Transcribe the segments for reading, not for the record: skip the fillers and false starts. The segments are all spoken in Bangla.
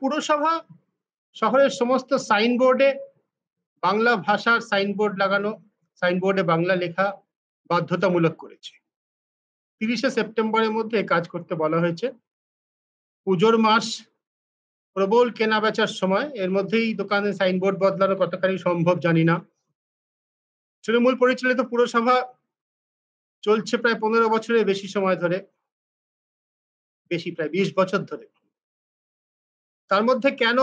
পুরসভা শহরের সমস্ত সাইনবোর্ডে বাংলা ভাষার সাইনবোর্ড লাগানো, সাইনবোর্ডে বাংলা লেখা বাধ্যতামূলক করেছে। 30শে সেপ্টেম্বরের মধ্যে কাজ করতে বলা হয়েছে। পুজোর মাস, প্রবল কেনা বেচার সময়, এর মধ্যেই দোকানে সাইনবোর্ড বদলানো কতখানি সম্ভব জানি না। তৃণমূল পরিচালিত পুরসভা চলছে প্রায় 15 বছরের বেশি সময় ধরে, বেশি প্রায় 20 বছর ধরে। তার মধ্যে কেন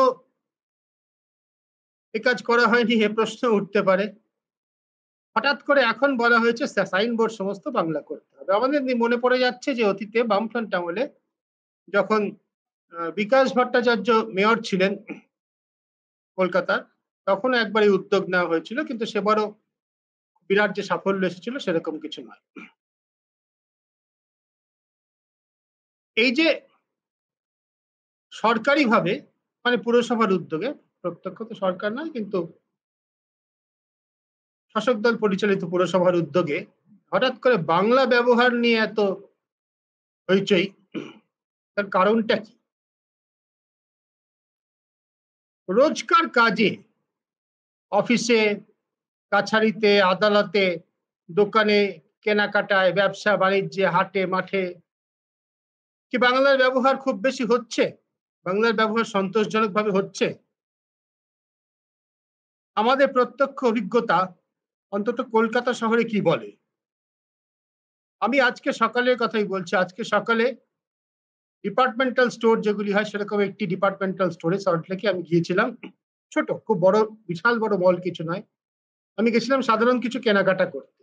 এ কাজ করা হয়নি এ প্রশ্ন উঠতে পারে। হঠাৎ করে এখন বলা হয়েছে সাইনবোর্ড সমস্ত বাংলা করতে হবে। আমাদের মনে পড়ে যাচ্ছে যে অতীতে বামফ্রন্ট আমলে যখন বিকাশ ভট্টাচার্য মেয়র ছিলেন কলকাতার, তখন একবার এই উদ্যোগ নেওয়া হয়েছিল, কিন্তু সেবারও বিরাট যে সাফল্য এসেছিল সেরকম কিছু নয়। এই যে সরকারিভাবে, মানে পুরসভার উদ্যোগে, প্রত্যক্ষ তো সরকার নয় কিন্তু শাসক দল পরিচালিত পুরসভার উদ্যোগে হঠাৎ করে বাংলা ব্যবহার নিয়ে এত হইচই, তার কারণটা কি? রোজকার কাজে, অফিসে, কাছারিতে, আদালতে, দোকানে, কেনাকাটায়, ব্যবসা বাণিজ্যে, হাটে মাঠে কি বাংলার ব্যবহার খুব বেশি হচ্ছে? বাংলার ব্যবহার সন্তোষজনকভাবে হচ্ছে? আমাদের প্রত্যক্ষ অভিজ্ঞতা অন্তত কলকাতা শহরে কি বলে? আমি আজকে সকালের কথাই বলছি। আজকে সকালে ডিপার্টমেন্টাল স্টোর যেগুলি হয় সেরকম একটি ডিপার্টমেন্টাল স্টোরে সল্টলেকে আমি গিয়েছিলাম। ছোট, খুব বড়, বিশাল বড় মল কিছু নয়। আমি গেছিলাম সাধারণ কিছু কেনাকাটা করতে,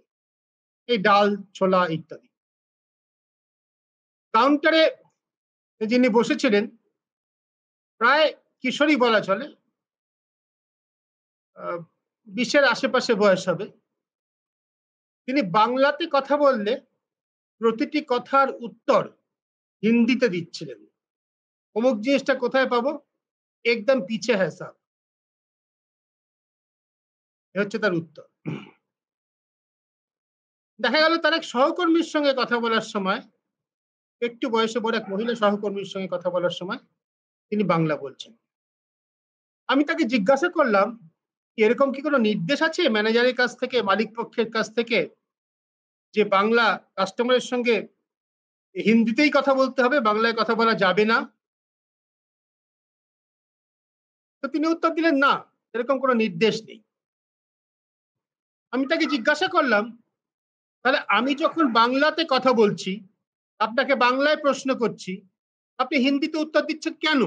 এই ডাল, ছোলা ইত্যাদি। কাউন্টারে যিনি বসেছিলেন, প্রায় কিশোরী বলা চলে, 20-এর আশেপাশে বয়স হবে। তিনি বাংলাতে কথা বললে প্রতিটি কথার উত্তর হিন্দিতে দিচ্ছিলেন। অমুক জিনিসটা কোথায় পাবো? একদম পিছে হ্যাঁ সাব, এ হচ্ছে তার উত্তর। দেখা গেল তার এক সহকর্মীর সঙ্গে কথা বলার সময়, একটু বয়সে বড় এক মহিলা সহকর্মীর সঙ্গে কথা বলার সময় তিনি বাংলা বলছেন। আমি তাকে জিজ্ঞাসা করলাম, এরকম কি কোনো নির্দেশ আছে ম্যানেজারের কাছ থেকে, মালিক পক্ষের কাছ থেকে, যে বাংলা কাস্টমারের সঙ্গে হিন্দিতেই কথা বলতে হবে, বাংলায় কথা বলা যাবে না? তো তিনি উত্তর দিলেন, না, এরকম কোনো নির্দেশ নেই। আমি তাকে জিজ্ঞাসা করলাম, তাহলে আমি যখন বাংলাতে কথা বলছি, আপনাকে বাংলায় প্রশ্ন করছি, আপনি হিন্দিতে উত্তর দিচ্ছেন কেন?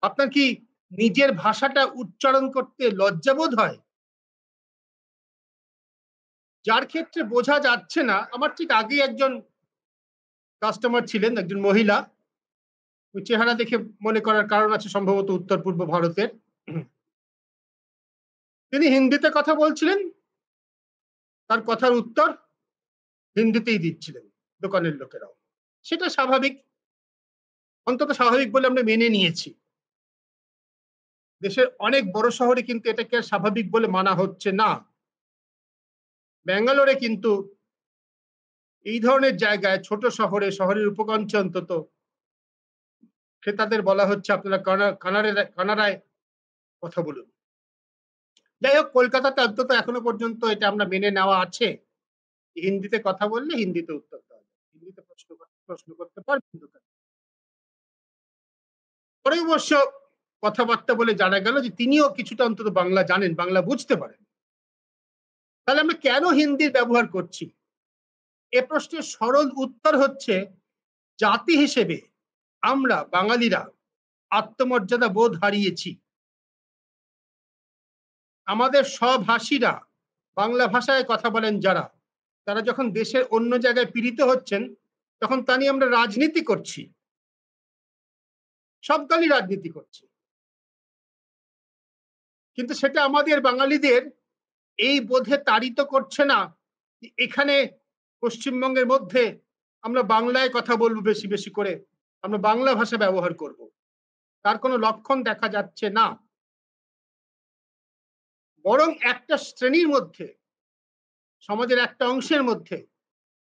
আপনার কি নিজের ভাষাটা উচ্চারণ করতে লজ্জাবোধ হয়? যার ক্ষেত্রে বোঝা যাচ্ছে না, আমার ঠিক আগে একজন কাস্টমার ছিলেন, একজন মহিলা, ওই চেহারা দেখে মনে করার কারণ আছে সম্ভবত উত্তর পূর্ব ভারতের। তিনি হিন্দিতে কথা বলছিলেন, তার কথার উত্তর হিন্দিতেই দিচ্ছিলেন দোকানের লোকেরাও। সেটা স্বাভাবিক, অন্তত স্বাভাবিক বলে আমরা মেনে নিয়েছি। দেশের অনেক বড় শহরে কিন্তু এটাকে স্বাভাবিক বলে মানা হচ্ছে না। ব্যাঙ্গালোরে কিন্তু এই ধরনের জায়গায়, ছোট শহরে, শহরের উপকণ্ঠে অন্তত, ক্রেতাদের বলা হচ্ছে আপনারা কানাডায় কথা বলুন। যাই হোক, কলকাতাতে অন্তত এখনো পর্যন্ত এটা আমরা মেনে নেওয়া আছে, হিন্দিতে কথা বললে হিন্দিতে উত্তর দেওয়া যায়, হিন্দিতে প্রশ্ন করতে পারবেন দোকানে। পরে অবশ্য কথাবার্তা বলে জানা গেল যে তিনিও কিছুটা অন্তত বাংলা জানেন, বাংলা বুঝতে পারেন। তাহলে আমরা কেন হিন্দির ব্যবহার করছি? এ প্রশ্নের সরল উত্তর হচ্ছে, জাতি হিসেবে আমরা বাঙালিরা আত্মমর্যাদা বোধ হারিয়েছি। আমাদের স্বভাষীরা, বাংলা ভাষায় কথা বলেন যারা, তারা যখন দেশের অন্য জায়গায় পীড়িত হচ্ছেন, তখন তা নিয়ে আমরা রাজনীতি করছি, সব দলই রাজনীতি করছে। কিন্তু সেটা আমাদের বাঙালিদের এই বোধে তাড়িত করছে না এখানে পশ্চিমবঙ্গের মধ্যে আমরা বাংলায় কথা বলবো, বেশি বেশি করে আমরা বাংলা ভাষা ব্যবহার করব, তার কোনো লক্ষণ দেখা যাচ্ছে না। বরং একটা শ্রেণীর মধ্যে, সমাজের একটা অংশের মধ্যে,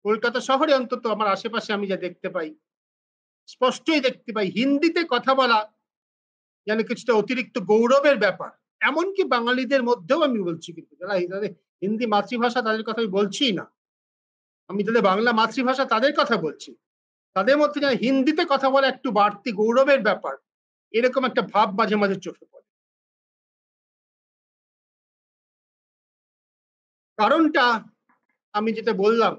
কলকাতা শহরে অন্তত আমার আশেপাশে আমি যা দেখতে পাই, স্পষ্টই দেখতে পাই, হিন্দিতে কথা বলা যেন কিছুটা অতিরিক্ত গৌরবের ব্যাপার। এমনকি বাঙালিদের মধ্যেও আমি বলছি, কিন্তু যারা হিন্দি মাতৃভাষা তাদের কথা আমি বলছি না, আমি যাদের বাংলা মাতৃভাষা তাদের কথা বলছি, তাদের মধ্যে যেন হিন্দিতে কথা বলা একটু বাড়তি গৌরবের ব্যাপার, এরকম একটা ভাব মাঝে মাঝে চোখে পড়ে। কারণটা আমি যেটা বললাম,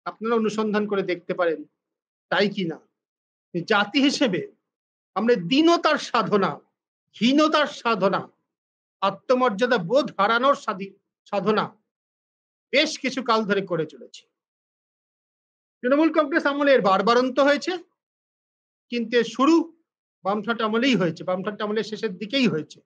আপনারা অনুসন্ধান করে দেখতে পারেন, তাই কিনা জাতি হিসেবে আমরা দীনতার সাধনা, হীনতার সাধনা, আত্মমর্যাদা বোধ হারানোর সাধনা বেশ কিছু কাল ধরে করে চলেছি। তৃণমূল কংগ্রেস আমলে এর বারবারন্ত হয়েছে, কিন্তু এর শুরু বামফ্রন্ট আমলেই হয়েছে, বামফ্রন্ট আমলের শেষের দিকেই হয়েছে।